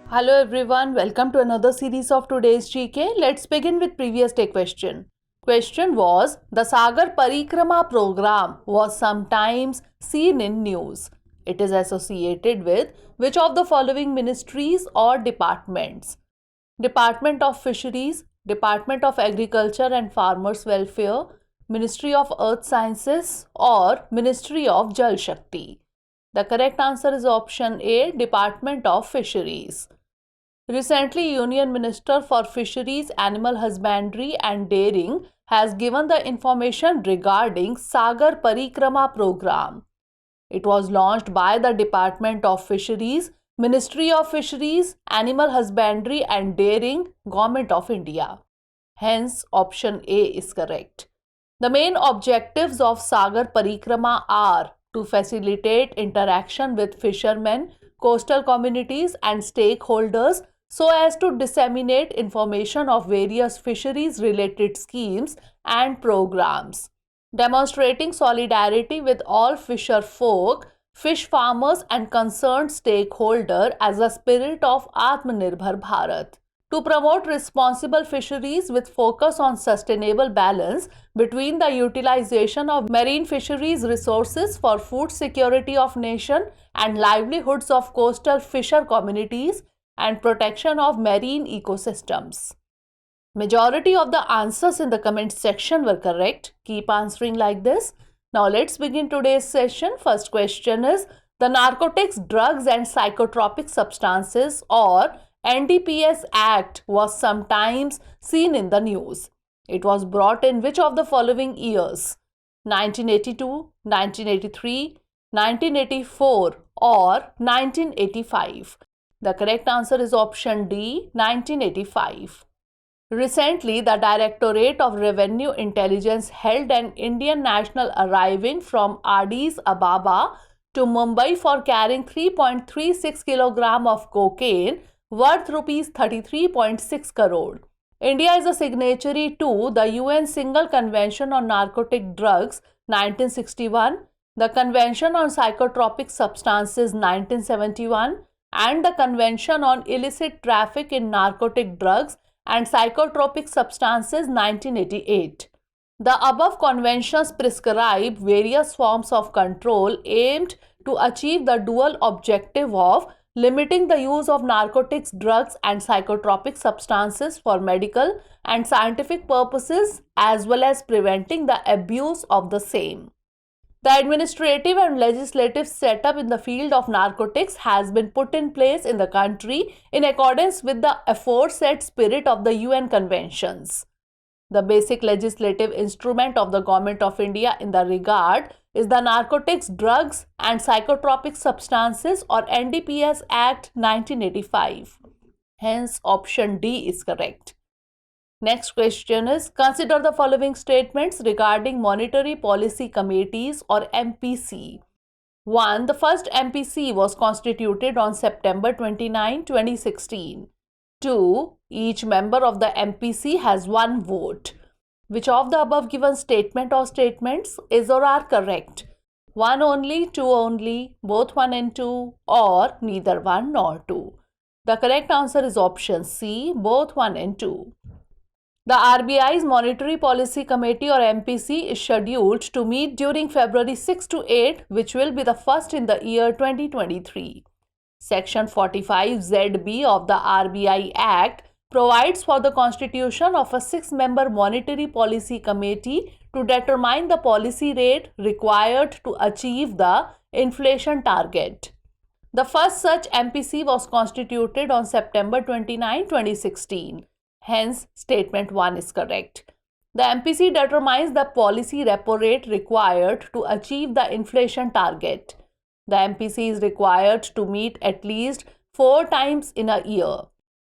Hello everyone, welcome to another series of today's GK. Let's begin with previous day question. Question was, the Sagar Parikrama program was sometimes seen in news. It is associated with which of the following ministries or departments? Department of Fisheries, Department of Agriculture and Farmers Welfare, Ministry of Earth Sciences or Ministry of Jal Shakti. The correct answer is option A, Department of Fisheries. Recently, Union Minister for Fisheries, Animal Husbandry and Dairying has given the information regarding Sagar Parikrama program. It was launched by the Department of Fisheries, Ministry of Fisheries, Animal Husbandry and Dairying, Government of India. Hence, option A is correct. The main objectives of Sagar Parikrama are to facilitate interaction with fishermen, coastal communities and stakeholders so as to disseminate information of various fisheries related schemes and programs, demonstrating solidarity with all fisher folk, fish farmers and concerned stakeholders as a spirit of Atmanirbhar Bharat. To promote responsible fisheries with focus on sustainable balance between the utilization of marine fisheries resources for food security of nation and livelihoods of coastal fisher communities and protection of marine ecosystems. Majority of the answers in the comment section were correct. Keep answering like this. Now let's begin today's session. First question is, the Narcotics, Drugs and Psychotropic Substances or NDPS Act was sometimes seen in the news. It was brought in which of the following years? 1982, 1983, 1984 or 1985. The correct answer is option D, 1985. Recently, the Directorate of Revenue Intelligence held an Indian national arriving from Addis Ababa to Mumbai for carrying 3.36 kg of cocaine worth rupees 33.6 crore. India is a signatory to the UN Single Convention on Narcotic Drugs 1961, the Convention on Psychotropic Substances 1971, and the Convention on Illicit Traffic in Narcotic Drugs and Psychotropic Substances 1988. The above conventions prescribe various forms of control aimed to achieve the dual objective of limiting the use of narcotics, drugs and psychotropic substances for medical and scientific purposes as well as preventing the abuse of the same. The administrative and legislative setup in the field of narcotics has been put in place in the country in accordance with the aforesaid spirit of the UN conventions. The basic legislative instrument of the Government of India in the regard is the Narcotics, Drugs and Psychotropic Substances or NDPS Act 1985. Hence, option D is correct. Next question is, consider the following statements regarding Monetary Policy Committees or MPC. 1. The first MPC was constituted on September 29, 2016. 2. Each member of the MPC has one vote. Which of the above given statement or statements is or are correct? 1 only, 2 only, both 1 and 2 or neither 1 nor 2. The correct answer is option C, both 1 and 2. The RBI's Monetary Policy Committee or MPC is scheduled to meet during February 6 to 8, which will be the first in the year 2023. Section 45ZB of the RBI Act provides for the constitution of a 6-member Monetary Policy Committee to determine the policy rate required to achieve the inflation target. The first such MPC was constituted on September 29, 2016. Hence, statement 1 is correct. The MPC determines the policy repo rate required to achieve the inflation target. The MPC is required to meet at least 4 times in a year.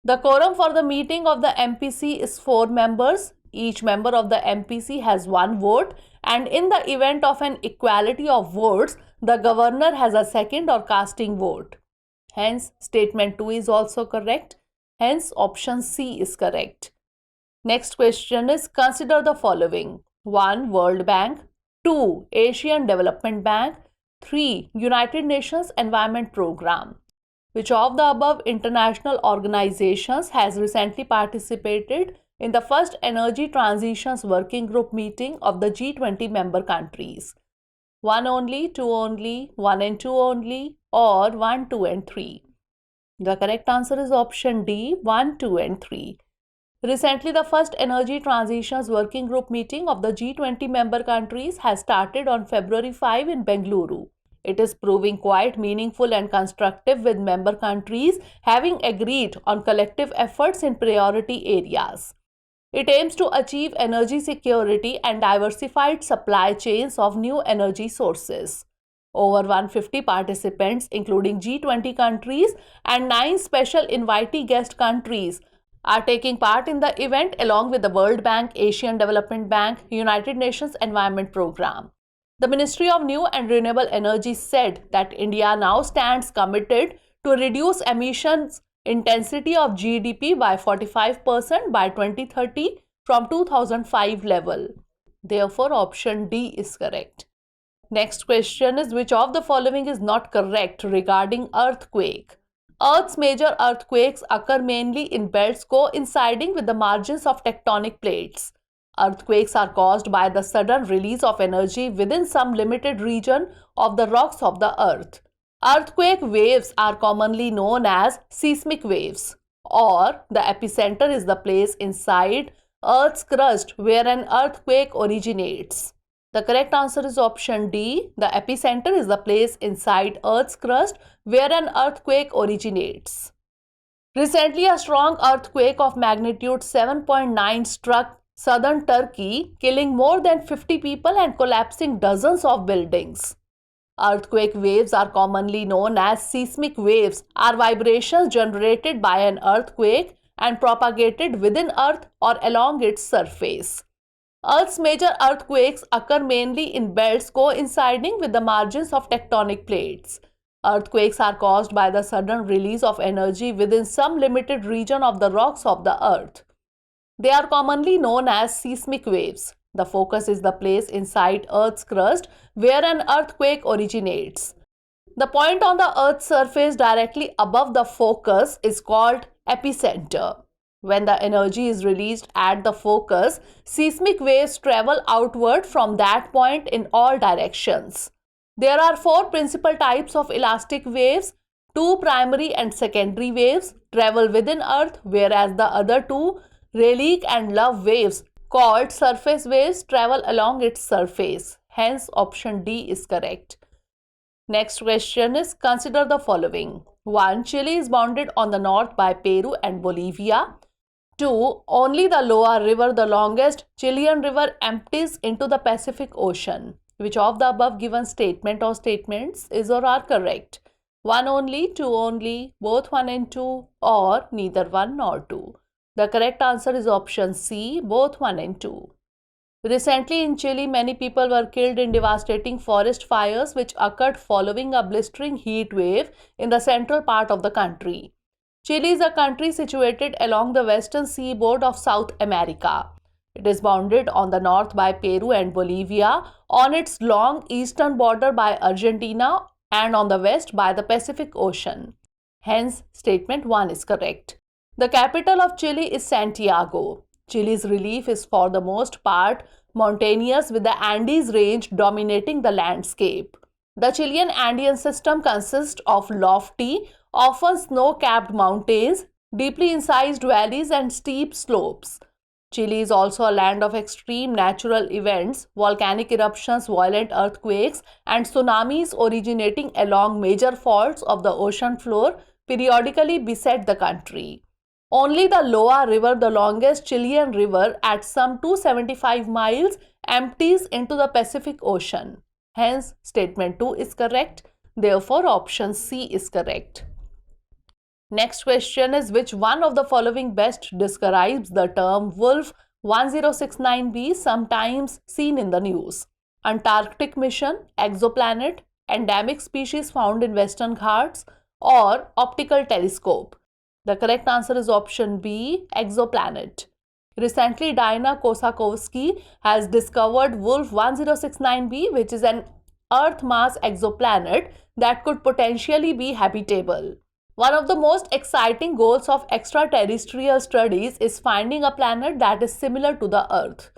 The quorum for the meeting of the MPC is 4 members. Each member of the MPC has 1 vote, and in the event of an equality of votes, the governor has a second or casting vote. Hence, statement 2 is also correct. Hence, option C is correct. Next question is, consider the following. 1. World Bank. 2. Asian Development Bank. 3. United Nations Environment Program. Which of the above international organizations has recently participated in the first Energy Transitions Working Group meeting of the G20 member countries? 1 only, 2 only, 1 and 2 only, or 1, 2 and 3? The correct answer is option D, 1, 2 and 3. Recently, the first Energy Transitions Working Group meeting of the G20 member countries has started on February 5 in Bengaluru. It is proving quite meaningful and constructive, with member countries having agreed on collective efforts in priority areas. It aims to achieve energy security and diversified supply chains of new energy sources. Over 150 participants, including G20 countries and 9 special invitee guest countries, are taking part in the event along with the World Bank, Asian Development Bank, United Nations Environment Programme. The Ministry of New and Renewable Energy said that India now stands committed to reduce emissions intensity of GDP by 45% by 2030 from 2005 level. Therefore, option D is correct. Next question is, which of the following is not correct regarding earthquake? Earth's major earthquakes occur mainly in belts coinciding with the margins of tectonic plates. Earthquakes are caused by the sudden release of energy within some limited region of the rocks of the earth. Earthquake waves are commonly known as seismic waves, or the epicenter is the place inside Earth's crust where an earthquake originates. The correct answer is option D. The epicenter is the place inside Earth's crust where an earthquake originates. Recently, a strong earthquake of magnitude 7.9 struck southern Turkey, killing more than 50 people and collapsing dozens of buildings. Earthquake waves are commonly known as seismic waves, are vibrations generated by an earthquake and propagated within Earth or along its surface. Earth's major earthquakes occur mainly in belts coinciding with the margins of tectonic plates. Earthquakes are caused by the sudden release of energy within some limited region of the rocks of the earth. They are commonly known as seismic waves. The focus is the place inside Earth's crust where an earthquake originates. The point on the Earth's surface directly above the focus is called epicenter. When the energy is released at the focus, seismic waves travel outward from that point in all directions. There are 4 principal types of elastic waves. 2 primary and secondary waves travel within Earth, whereas the other 2, Rayleigh and Love waves, called surface waves, travel along its surface. Hence, option D is correct. Next question is, consider the following. 1. Chile is bounded on the north by Peru and Bolivia. 2. Only the Loa River, the longest Chilean river, empties into the Pacific Ocean. Which of the above given statement or statements is or are correct? 1 only, 2 only, both 1 and 2, or neither 1 nor 2? The correct answer is option C, both 1 and 2. Recently in Chile, many people were killed in devastating forest fires which occurred following a blistering heat wave in the central part of the country. Chile is a country situated along the western seaboard of South America. It is bounded on the north by Peru and Bolivia, on its long eastern border by Argentina, and on the west by the Pacific Ocean. Hence, statement 1 is correct. The capital of Chile is Santiago. Chile's relief is for the most part mountainous, with the Andes range dominating the landscape. The Chilean Andean system consists of lofty, often snow-capped mountains, deeply incised valleys and steep slopes. Chile is also a land of extreme natural events. Volcanic eruptions, violent earthquakes, and tsunamis originating along major faults of the ocean floor periodically beset the country. Only the Loa River, the longest Chilean river at some 275 miles, empties into the Pacific Ocean. Hence, statement 2 is correct. Therefore, option C is correct. Next question is, which one of the following best describes the term Wolf 1069b sometimes seen in the news? Antarctic mission, exoplanet, endemic species found in Western Ghats, or optical telescope? The correct answer is option B, exoplanet. Recently, Diana Kosakovsky has discovered Wolf 1069b, which is an Earth mass exoplanet that could potentially be habitable. One of the most exciting goals of extraterrestrial studies is finding a planet that is similar to the Earth.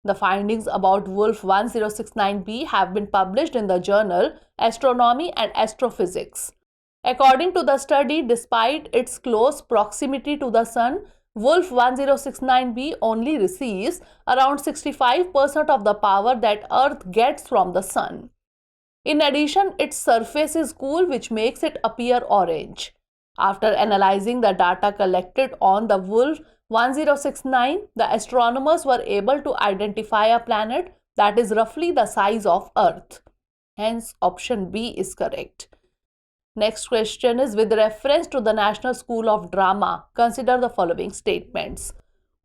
The findings about Wolf 1069b have been published in the journal Astronomy and Astrophysics. According to the study, despite its close proximity to the Sun, Wolf 1069b only receives around 65% of the power that Earth gets from the Sun. In addition, its surface is cool, which makes it appear orange. After analyzing the data collected on the Wolf 1069, the astronomers were able to identify a planet that is roughly the size of Earth. Hence, option B is correct. Next question is, with reference to the National School of Drama, consider the following statements.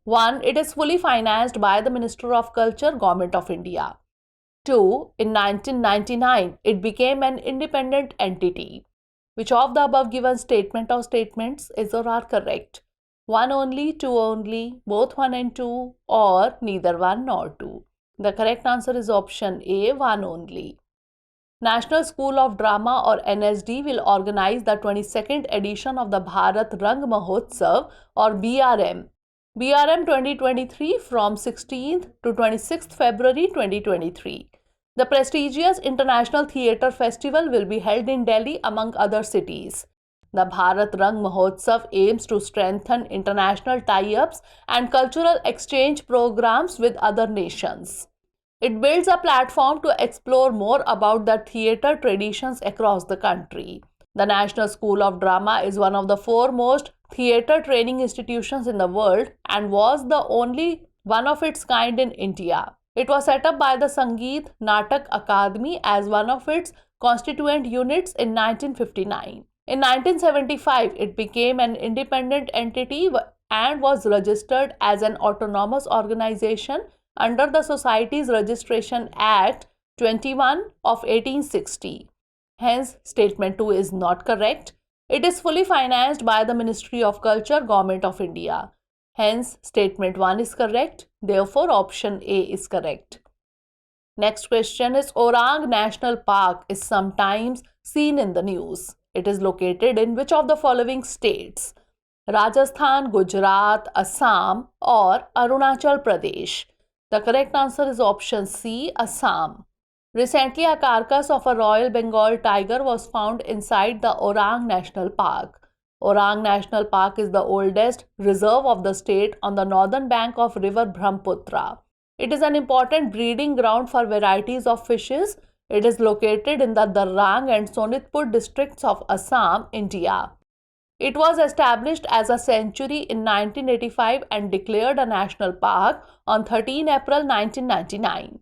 1. It is fully financed by the Minister of Culture, Government of India. 2. In 1999, it became an independent entity. Which of the above given statement or statements is or are correct? 1 only, 2 only, both 1 and 2, or neither 1 nor 2. The correct answer is option A, 1 only. National School of Drama or NSD will organize the 22nd edition of the Bharat Rang Mahotsav or BRM 2023 from 16th to 26th February 2023. The prestigious International Theatre Festival will be held in Delhi among other cities. The Bharat Rang Mahotsav aims to strengthen international tie-ups and cultural exchange programs with other nations. It builds a platform to explore more about the theatre traditions across the country. The National School of Drama is one of the foremost theatre training institutions in the world and was the only one of its kind in India. It was set up by the Sangeet Natak Akademi as one of its constituent units in 1959. In 1975, it became an independent entity and was registered as an autonomous organization under the Societies Registration Act 21 of 1860. Hence, statement 2 is not correct. It is fully financed by the Ministry of Culture, Government of India. Hence, statement 1 is correct. Therefore, option A is correct. Next question is, Orang National Park is sometimes seen in the news. It is located in which of the following states? Rajasthan, Gujarat, Assam, or Arunachal Pradesh? The correct answer is option C, Assam. Recently, a carcass of a Royal Bengal tiger was found inside the Orang National Park. Orang National Park is the oldest reserve of the state on the northern bank of river Brahmaputra. It is an important breeding ground for varieties of fishes. It is located in the Darrang and Sonitpur districts of Assam, India. It was established as a sanctuary in 1985 and declared a national park on 13 April 1999.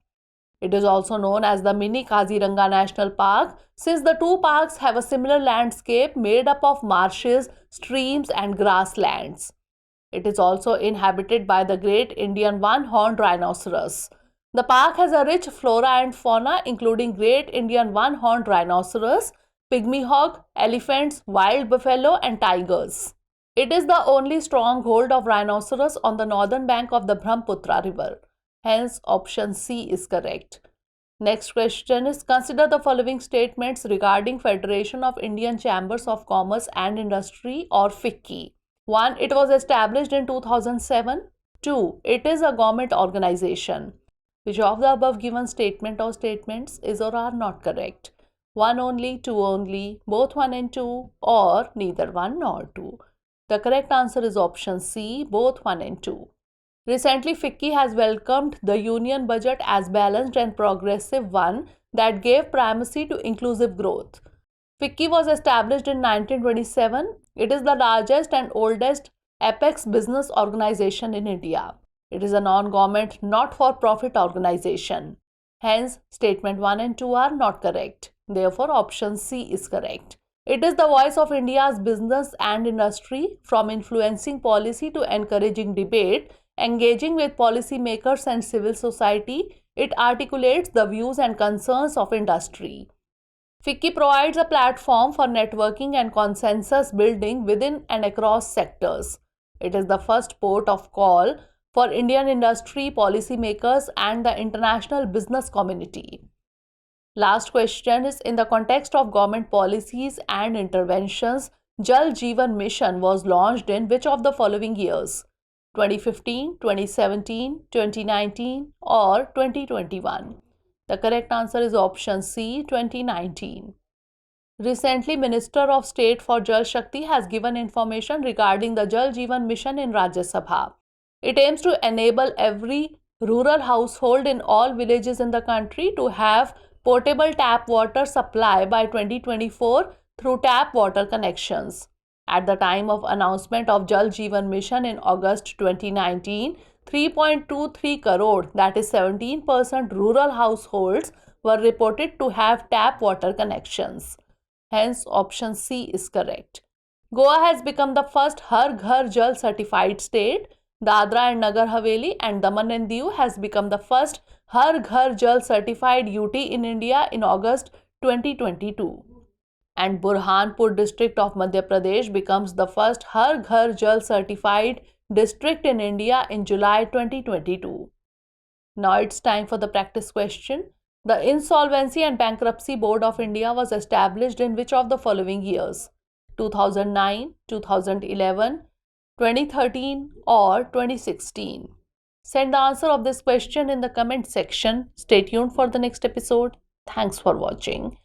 It is also known as the Mini Kaziranga National Park since the two parks have a similar landscape made up of marshes, streams and grasslands. It is also inhabited by the great Indian one-horned rhinoceros. The park has a rich flora and fauna including great Indian one-horned rhinoceros, pygmy hog, elephants, wild buffalo and tigers. It is the only stronghold of rhinoceros on the northern bank of the Brahmaputra river. Hence, option C is correct. Next question is, consider the following statements regarding Federation of Indian Chambers of Commerce and Industry or FICCI. 1. It was established in 2007. 2. It is a government organization. Which of the above given statement or statements is or are not correct? 1 only, 2 only, both 1 and 2, or neither 1 nor 2. The correct answer is option C, both 1 and 2. Recently, FICCI has welcomed the union budget as balanced and progressive one that gave primacy to inclusive growth. FICCI was established in 1927. It is the largest and oldest apex business organization in India. It is a non-government, not-for-profit organization. Hence, statement 1 and 2 are not correct. Therefore, option C is correct. It is the voice of India's business and industry, from influencing policy to encouraging debate, engaging with policymakers and civil society. It articulates the views and concerns of industry. FICCI provides a platform for networking and consensus building within and across sectors. It is the first port of call for Indian industry, policymakers, and the international business community. Last question is, in the context of government policies and interventions, Jal Jeevan Mission was launched in which of the following years? 2015, 2017, 2019 or 2021? The correct answer is option C, 2019. Recently, Minister of State for Jal Shakti has given information regarding the Jal Jeevan Mission in Rajya Sabha. It aims to enable every rural household in all villages in the country to have portable tap water supply by 2024 through tap water connections. At the time of announcement of Jal Jeevan Mission in August 2019, 3.23 crore, that is 17% rural households, were reported to have tap water connections. Hence, option C is correct. Goa has become the first Har Ghar Jal certified state. Dadra and Nagar Haveli and Daman and Diu has become the first Har Ghar Jal certified UT in India in August 2022. And Burhanpur district of Madhya Pradesh becomes the first Har Ghar Jal certified district in India in July 2022. Now it's time for the practice question. The Insolvency and Bankruptcy Board of India was established in which of the following years? 2009, 2011, 2013 or 2016? Send the answer of this question in the comment section. Stay tuned for the next episode. Thanks for watching.